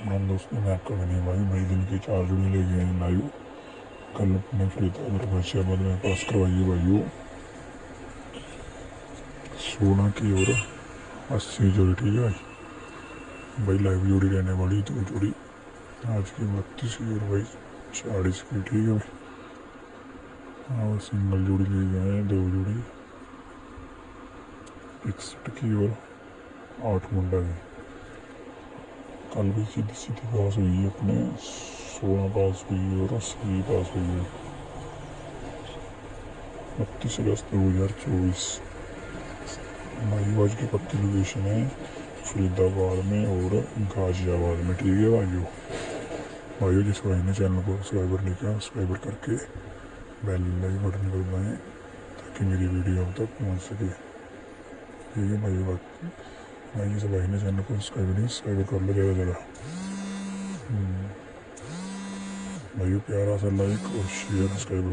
मान दोस्तों मैं आपका बने भाई मई दिन की 4 जोड़ी ले गए हैं लाइव। कल अपने फरीदाबाद गाजियाबाद में पास करवाइए भाइयों 16 की और 80 जोड़ी। ठीक है भाई लाइव जोड़ी रहने वाली 2 जोड़ी आज की 32 की और भाई 40 की। ठीक है भाई और सिंगल जोड़ी ले गए हैं 2 जोड़ी 61 की और 8 मुंडा की। कल भी सीधी सीधी पास हुई है अपने 16 पास हुई और 80 पास हुई है 29 अगस्त 2024। भाई आज की पक्की लोकेशन है फरीदाबाद में और गाजियाबाद में। ठीक है भाइयों जिस भाई ने चैनल को सब्सक्राइबर नहीं किया सब्सक्राइबर करके बेल बटन को दबाएं ताकि मेरी वीडियो अब तक पहुँच सके। ठीक है भाई जिस भाई ने चैनल को सब्सक्राइबर कर लो ज़्यादा भाइयों प्यारा सा लाइक और शेयर सब्सक्राइब